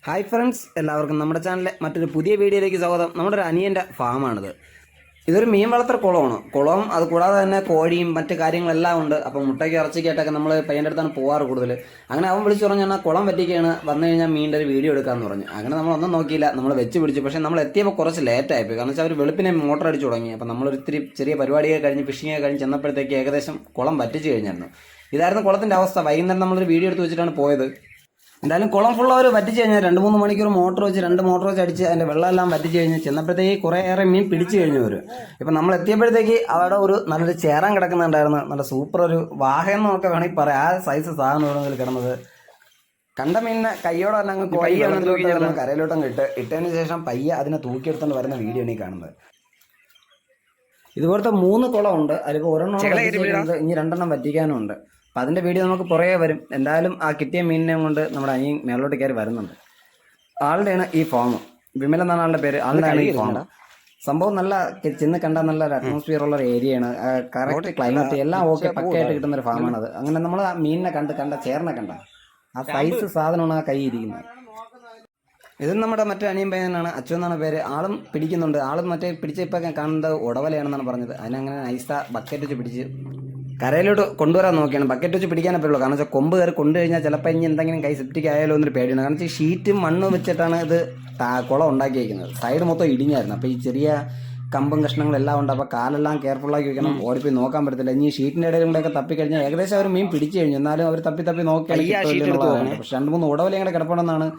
Hi friends, എല്ലാവർക്കും നമ്മുടെ ചാനലിലെ മറ്റൊരു പുതിയ വീഡിയോയിലേക്ക് സ്വാഗതം. നമ്മുടെ ഒരു അനിയൻ്റെ ഫാമാണിത്. ഇതൊരു മീൻ വളർത്തൽ കുളമാണ്. കുളവും അത് കൂടാതെ തന്നെ കോഴിയും മറ്റു കാര്യങ്ങളെല്ലാം ഉണ്ട്. അപ്പോൾ മുട്ടയ്ക്ക് ഇറച്ചിക്കായിട്ടൊക്കെ നമ്മൾ പയ്യൻ്റെ അടുത്താണ് പോകാറ് കൂടുതൽ. അങ്ങനെ അവൻ വിളിച്ചു പറഞ്ഞു, എന്നാൽ കുളം പറ്റിക്കുകയാണ്, വന്നു കഴിഞ്ഞാൽ മീൻ്റെ ഒരു വീഡിയോ എടുക്കാമെന്ന് പറഞ്ഞു. അങ്ങനെ നമ്മളൊന്നും നോക്കിയില്ല, നമ്മൾ വെച്ച് പിടിച്ചു. പക്ഷേ നമ്മൾ എത്തിയപ്പോൾ കുറച്ച് ലേറ്റായിപ്പോയി. കാരണം വെച്ചാൽ അവർ വെളുപ്പിനെ മോട്ടർ അടിച്ചു തുടങ്ങി. അപ്പോൾ നമ്മളൊരിത്തിരി ചെറിയ പരിപാടിയൊക്കെ കഴിഞ്ഞ് ഫിഷിങ്ങൊക്കെ കഴിഞ്ഞ് ചെന്നപ്പോഴത്തേക്ക് ഏകദേശം കുളം പറ്റിച്ച് കഴിഞ്ഞായിരുന്നു. ഇതായിരുന്നു കുളത്തിൻ്റെ അവസ്ഥ. വൈകുന്നേരം നമ്മളൊരു വീഡിയോ എടുത്ത് വെച്ചിട്ടാണ് പോയത്. എന്തായാലും കുളം ഫുള്ള് അവർ വറ്റിച്ച് കഴിഞ്ഞാൽ 2-3 മണിക്കൂർ മോട്ടർ വെച്ച് 2 മോട്ടർ വെച്ച് അടിച്ച് അതിൻ്റെ വെള്ളമെല്ലാം വറ്റിച്ച് കഴിഞ്ഞ് ചെന്നപ്പോഴത്തേക്ക് കുറേയേറെ മീൻ പിടിച്ചു കഴിഞ്ഞു അവർ. ഇപ്പം നമ്മൾ എത്തിയപ്പോഴത്തേക്ക് അവിടെ ഒരു നല്ലൊരു ചേറാൻ കിടക്കുന്നുണ്ടായിരുന്നു. നല്ല സൂപ്പർ ഒരു വാഹയെന്നൊക്കെ വേണമെങ്കിൽ പറയാം. ആ സൈസ് സാധനം ഇവിടെ കിടന്നത്. കണ്ട മീനിനെ കയ്യോടെ തന്നെ അങ്ങ് കോഴിയാണ് കരയിലോട്ടങ്ങ് ഇട്ടതിന് ശേഷം പയ്യെ അതിനെ തൂക്കിയെടുത്തുകൊണ്ട് വരുന്ന വീഡിയോ ആണ് ഈ കാണുന്നത്. ഇതുപോലത്തെ 3 കുളമുണ്ട്. അതിലിപ്പോൾ ഒരെണ്ണം ഇനി 2 വറ്റിക്കാനും ഉണ്ട്. അപ്പം അതിൻ്റെ വീഡിയോ നമുക്ക് പുറകെ വരും. എന്തായാലും ആ കിട്ടിയ മീനിനെ കൊണ്ട് നമ്മുടെ അനിയൻ മേലോട്ട് കയറി വരുന്നുണ്ട്. ആളുടെയാണ് ഈ ഫാം. വിമൽ എന്നാണ് ആളുടെ പേര്. ആളുടെയാണ് ഈ ഫാം. സംഭവം നല്ല ചെന്ന് കണ്ടാൽ നല്ല ഒരു അറ്റ്മോസ്ഫിയർ ഉള്ള ഒരു ഏരിയയാണ്. കറക്റ്റ് ക്ലൈമറ്റ് എല്ലാം ഓക്കെ പക്കയായിട്ട് കിട്ടുന്ന ഒരു ഫാമാണത്. അങ്ങനെ നമ്മൾ ആ മീനിനെ കണ്ട ചേറിനെ കണ്ട ആ സൈസ് സാധനമാണ് ആ കൈ ഇരിക്കുന്നത്. ഇത് നമ്മുടെ മറ്റേ അനിയൻ പയ്യനാണ്, അച്ചു എന്നാണ് പേര്. ആളും പിടിക്കുന്നുണ്ട്. ആളും മറ്റേ പിടിച്ച ഇപ്പം കാണുന്നത് ഉടവലയാണെന്നാണ് പറഞ്ഞത്. അതിനങ്ങനെ നൈസ ബക്കറ്റ് വെച്ച് പിടിച്ച് കരയിലോട്ട് കൊണ്ടുവരാൻ നോക്കിയാണ്. ബക്കറ്റ് വെച്ച് പിടിക്കാനേ പറ്റുള്ളൂ. കാരണം വെച്ചാൽ കൊമ്പ് കയറി കൊണ്ടു കഴിഞ്ഞാൽ ചിലപ്പോൾ ഇനി എന്തെങ്കിലും കൈ സെപ്റ്റിക് ആയാലോ എന്നൊരു പേടിയാണ്. കാരണം വെച്ചാൽ ഷീറ്റും മണ്ണും വെച്ചിട്ടാണ് ഇത് കുളം ഉണ്ടാക്കിയിരിക്കുന്നത്. സൈഡ് മൊത്തം ഇടിഞ്ഞായിരുന്നു. അപ്പോൾ ഈ ചെറിയ കമ്പും കഷ്ണങ്ങളെല്ലാം ഉണ്ട്. അപ്പോൾ കാലെല്ലാം കെയർഫുള്ളാക്കി വെക്കണം. ഓടിപ്പോയി നോക്കാൻ പറ്റത്തില്ല. ഇനി ഷീറ്റിൻ്റെ ഇടയിൽ കൂടെയൊക്കെ തപ്പിക്കഴിഞ്ഞാൽ ഏകദേശം അവർ മീൻ പിടിച്ചു കഴിഞ്ഞു. എന്നാലും അവർ തപ്പി നോക്കിയാൽ പക്ഷെ 2-3 ഉടവലയും കൂടെ കിടപ്പുണ്ടെന്നാണ്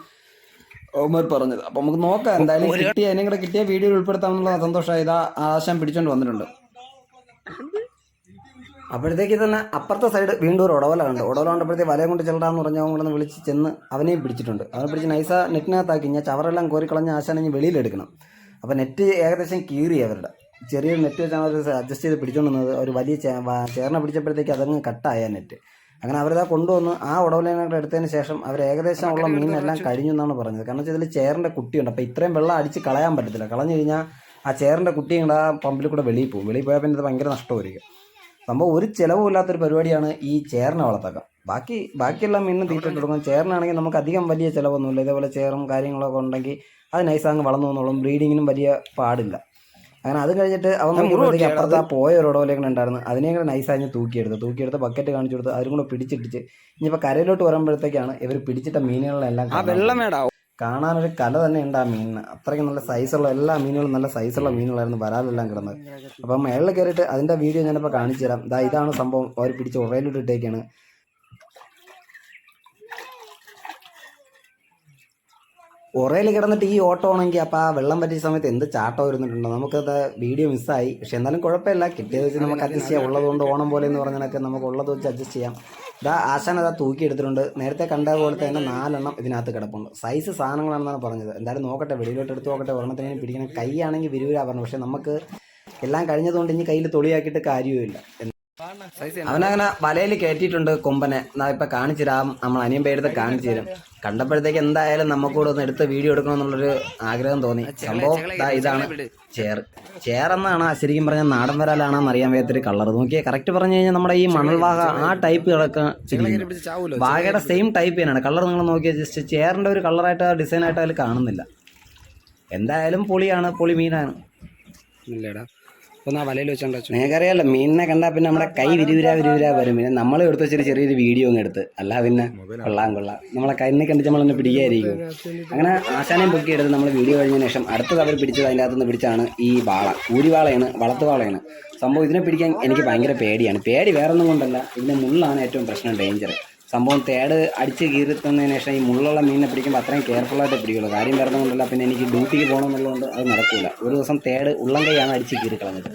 ഓമർ പറഞ്ഞത്. അപ്പോൾ നമുക്ക് നോക്കാം. എന്തായാലും അതിനും കൂടെ കിട്ടിയ വീഡിയോയിൽ ഉൾപ്പെടുത്താമെന്നുള്ള സന്തോഷമായി. ഇതാ ആശാൻ പിടിച്ചോണ്ട് വന്നിട്ടുണ്ട്. അപ്പോഴത്തേക്ക് തന്നെ അപ്പുറത്തെ സൈഡ് വീണ്ടും ഒരു ഉടവല കണ്ടപ്പോഴത്തേക്ക് വലയം കൊണ്ട് ചെല്ലടാന്ന് പറഞ്ഞാൽ കൂടെ ഒന്ന് വിളിച്ച് ചെന്ന് അവനെയും പിടിച്ചിട്ടുണ്ട്. അവനെ പിടിച്ച് നൈസ നെറ്റിനകത്താക്കി. ഞാൻ ചവറെല്ലാം കോരിക്കളഞ്ഞ് ആശാനെ വെളിയിലെടുക്കണം. അപ്പോൾ നെറ്റ് ഏകദേശം കീറി. അവരുടെ ചെറിയൊരു നെറ്റ് വെച്ചാണ് അവർ അഡ്ജസ്റ്റ് ചെയ്ത് പിടിച്ചുകൊണ്ടുവന്നത്. ഒരു വലിയ ചേർന്ന പിടിച്ചപ്പോഴത്തേക്ക് അതങ്ങ് കട്ടായ നെറ്റ്. അങ്ങനെ അവരതാ കൊണ്ടുവന്ന് ആ ഉടവലയുടെ എടുത്തതിന് ശേഷം അവർ ഏകദേശം ഉള്ള മീനെല്ലാം കഴിഞ്ഞു എന്നാണ് പറഞ്ഞത്. കാരണം വെച്ചാൽ ഇതിൽ ചേറിൻ്റെ കുട്ടിയുണ്ട്. അപ്പോൾ ഇത്രയും വെള്ളം അടിച്ച് കളയാൻ പറ്റത്തില്ല. കളഞ്ഞു കഴിഞ്ഞാൽ ആ ചേറിൻ്റെ കുട്ടിയും കൂടെ ആ പമ്പിൽ കൂടെ വെളിയിൽ പോകും. വെളിയിൽ പോയാൽ പിന്നെ ഇത് ഭയങ്കര നഷ്ടമായിരിക്കും. സംഭവം ഒരു ചിലവുമില്ലാത്തൊരു പരിപാടിയാണ് ഈ ചേറിനെ വളർത്താക്ക. ബാക്കിയെല്ലാം മീനും തീറ്റിട്ട് കൊടുക്കും. ചേറിനാണെങ്കിൽ നമുക്ക് അധികം വലിയ ചിലവൊന്നുമില്ല. ഇതേപോലെ ചേറും കാര്യങ്ങളൊക്കെ ഉണ്ടെങ്കിൽ അത് നൈസാങ്ങ് വളർന്നു വന്നോളും. ബ്രീഡിങ്ങിനും വലിയ പാടില്ല. അങ്ങനെ അത് കഴിഞ്ഞിട്ട് അവൻ നോക്കിയപ്പോഴത്തേക്ക് അപ്പുറത്ത് ആ പോയ ഒരു ഉടവലേക്ക് ഉണ്ടായിരുന്നു. അതിനെയും നൈസാഞ്ഞ് തൂക്കിയെടുത്ത് ബക്കറ്റ് കാണിച്ചു കൊടുത്ത് അതിനും കൂടെ പിടിച്ചിട്ടിച്ച് ഇനിയിപ്പോൾ കരയിലോട്ട് വരുമ്പോഴത്തേക്കാണ് ഇവർ പിടിച്ചിട്ട മീനുകളെല്ലാം കാണാനൊരു കല തന്നെ ഉണ്ട് ആ മീനിന്. അത്രയ്ക്ക് നല്ല സൈസുള്ള എല്ലാ മീനുകളും നല്ല സൈസുള്ള മീനുകളായിരുന്നു വരാലെല്ലാം കിടന്നത്. അപ്പം മേളിൽ കയറിയിട്ട് അതിൻ്റെ വീഡിയോ ഞാനിപ്പോൾ കാണിച്ചു തരാം. ഇതാണ് സംഭവം. അവർ പിടിച്ച് ഉറയിലിട്ട് ഇട്ടേക്കാണ്. ഉറയിൽ കിടന്നിട്ട് ഈ ഓട്ടം ആണെങ്കിൽ അപ്പോൾ ആ വെള്ളം പറ്റിയ സമയത്ത് എന്ത് ചാട്ടം വരുന്നുണ്ടോ. നമുക്കത് വീഡിയോ മിസ്സായി. പക്ഷെ എന്നാലും കുഴപ്പമില്ല. കിട്ടിയത് വെച്ച് നമുക്ക് അഡ്ജസ്റ്റ് ചെയ്യാം. ഉള്ളതുകൊണ്ട് ഓണം പോലെ എന്ന് പറഞ്ഞാൽ നമുക്ക് ഉള്ളത് വെച്ച് അഡ്ജസ്റ്റ് ചെയ്യാം. ആശാൻ തൂക്കി എടുത്തിട്ടുണ്ട്. നേരത്തെ കണ്ട പോലത്തെ തന്നെ 4 എണ്ണം ഇതിനകത്ത് കിടപ്പുണ്ട്. സൈസ് സാധനങ്ങളാണെന്നാണ് പറഞ്ഞത്. എന്തായാലും നോക്കട്ടെ, വെളിയിലോട്ട് എടുത്ത് നോക്കട്ടെ. ഒരെണ്ണത്തിന് പിടിക്കണം. കൈ ആണെങ്കിൽ വിരൂരാ പറഞ്ഞു. പക്ഷെ നമുക്ക് എല്ലാം കഴിഞ്ഞതുകൊണ്ട് ഇനി കയ്യിൽ തൊളിയാക്കിയിട്ട് കാര്യവുമില്ല. അവനങ്ങനെ വലയിൽ കയറ്റിയിട്ടുണ്ട് കൊമ്പനെ. ഇപ്പം കാണിച്ചു തരാം. നമ്മൾ അനിയൻ പേരെടുത്ത് കാണിച്ചു തരും. കണ്ടപ്പോഴത്തേക്ക് എന്തായാലും നമുക്കൂടെ ഒന്ന് എടുത്ത് വീഡിയോ എടുക്കണമെന്നുള്ളൊരു ആഗ്രഹം തോന്നി. സംഭവം ഇതാണ് ചേറെന്നാണ് ശരിക്കും പറഞ്ഞാൽ നാടൻ വരാലാണെന്ന് അറിയാൻ വയ്യാത്തൊരു കളർ. നോക്കിയാൽ കറക്റ്റ് പറഞ്ഞു കഴിഞ്ഞാൽ നമ്മുടെ ഈ മണൽവാഹ ആ ടൈപ്പ് വാഗയുടെ സെയിം ടൈപ്പ് തന്നെയാണ് കളർ. നിങ്ങൾ നോക്കിയാൽ ജസ്റ്റ് ചേറിൻ്റെ ഒരു കളറായിട്ട് ഡിസൈനായിട്ട് അതിൽ കാണുന്നില്ല. എന്തായാലും പൊളി മീനാണ്. ഇല്ലടാ ഒന്ന് ആ വലയിൽ വെച്ചോണ്ടോ. നിങ്ങൾക്കറിയാമല്ലോ, മീനിനെ കണ്ടാൽ പിന്നെ നമ്മുടെ കൈ വിരുവിരാ വരും. പിന്നെ നമ്മൾ എടുത്ത് വെച്ചൊരു ചെറിയൊരു വീഡിയോ അങ്ങ് എടുത്ത്. അല്ല പിന്നെ കൊള്ളാം നമ്മളെ കൈനെ കണ്ടിട്ട് നമ്മളൊന്ന് പിടിക്കായിരിക്കും. അങ്ങനെ ആശാനെയും പൊക്കി എടുത്ത് നമ്മൾ വീഡിയോ കഴിഞ്ഞതിന് ശേഷം അടുത്തത് അവർ പിടിച്ചത് അതിൻ്റെ അകത്തുനിന്ന് പിടിച്ചാണ് ഈ വാള. ഊരിവാളയാണ്, വളർത്തുവാളയാണ് സംഭവം. ഇതിനെ പിടിക്കാൻ എനിക്ക് ഭയങ്കര പേടിയാണ്. പേടി വേറൊന്നും കൊണ്ടല്ല, ഇതിൻ്റെ മുള്ളാണ് ഏറ്റവും പ്രശ്നം, ഡേഞ്ചർ സംഭവം. തേട് അടിച്ച് കീറുന്നതിന് ശേഷം ഈ മുള്ളുള്ള മീനിനെ പിടിക്കുമ്പോൾ അത്രയും കെയർഫുള്ളായിട്ട് പിടിക്കുള്ളൂ. കാര്യം വേറെ കൊണ്ടല്ല. പിന്നെ എനിക്ക് ഡ്യൂട്ടിക്ക് പോകണമെന്നുള്ളതുകൊണ്ട് അത് നടക്കില്ല. ഒരു ദിവസം തേട് ഉള്ളം കൈയാണ് അടിച്ച് കീറി കളഞ്ഞത്.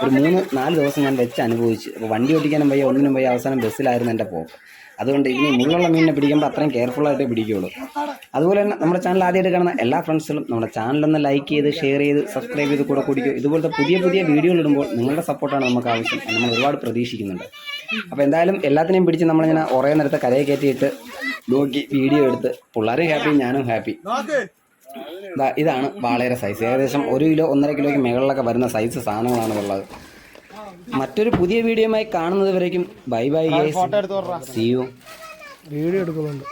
ഒരു 3-4 ദിവസം ഞാൻ വെച്ച് അനുഭവിച്ചു. അപ്പോൾ വണ്ടി ഓടിക്കാനും വയ്യ, ഒന്നിനും വയ്യ. അവസാനം ബസ്സിലായിരുന്നു എൻ്റെ പോക്ക്. അതുകൊണ്ട് ഇനി മുള്ളുള്ള മീനിനെ പിടിക്കുമ്പോൾ അത്രയും കെയർഫുള്ളായിട്ടേ പിടിക്കുകയുള്ളൂ. അതുപോലെ തന്നെ നമ്മുടെ ചാനൽ ആദ്യമായിട്ട് കാണുന്ന എല്ലാ ഫ്രണ്ട്സുകളും നമ്മുടെ ചാനലൊന്ന് ലൈക്ക് ചെയ്ത് ഷെയർ ചെയ്ത് സബ്സ്ക്രൈബ് ചെയ്ത് കൂടെ കുടിക്കും. ഇതുപോലത്തെ പുതിയ വീഡിയോകൾ ഇടുമ്പോൾ നിങ്ങളുടെ സപ്പോർട്ടാണ് നമുക്ക് ആവശ്യം. നമ്മൾ ഒരുപാട് പ്രതീക്ഷിക്കുന്നുണ്ട്. അപ്പോൾ എന്തായാലും എല്ലാത്തിനെയും പിടിച്ച് നമ്മളിങ്ങനെ കുറേ നേരത്തെ കരയെ കയറ്റിയിട്ട് നോക്കി വീഡിയോ എടുത്ത് പിള്ളേരും ഹാപ്പി, ഞാനും ഹാപ്പി. ഇതാണ് വാളയുടെ സൈസ്. ഏകദേശം 1 കിലോ 1.5 കിലോയ്ക്ക് മുകളിലൊക്കെ വരുന്ന സൈസ് സാധനങ്ങളാണ് ഉള്ളത്. മറ്റൊരു പുതിയ വീഡിയോയുമായി കാണുന്നത് വരേക്കും bye guys. See you. Video എടുക്കുന്നുണ്ട്.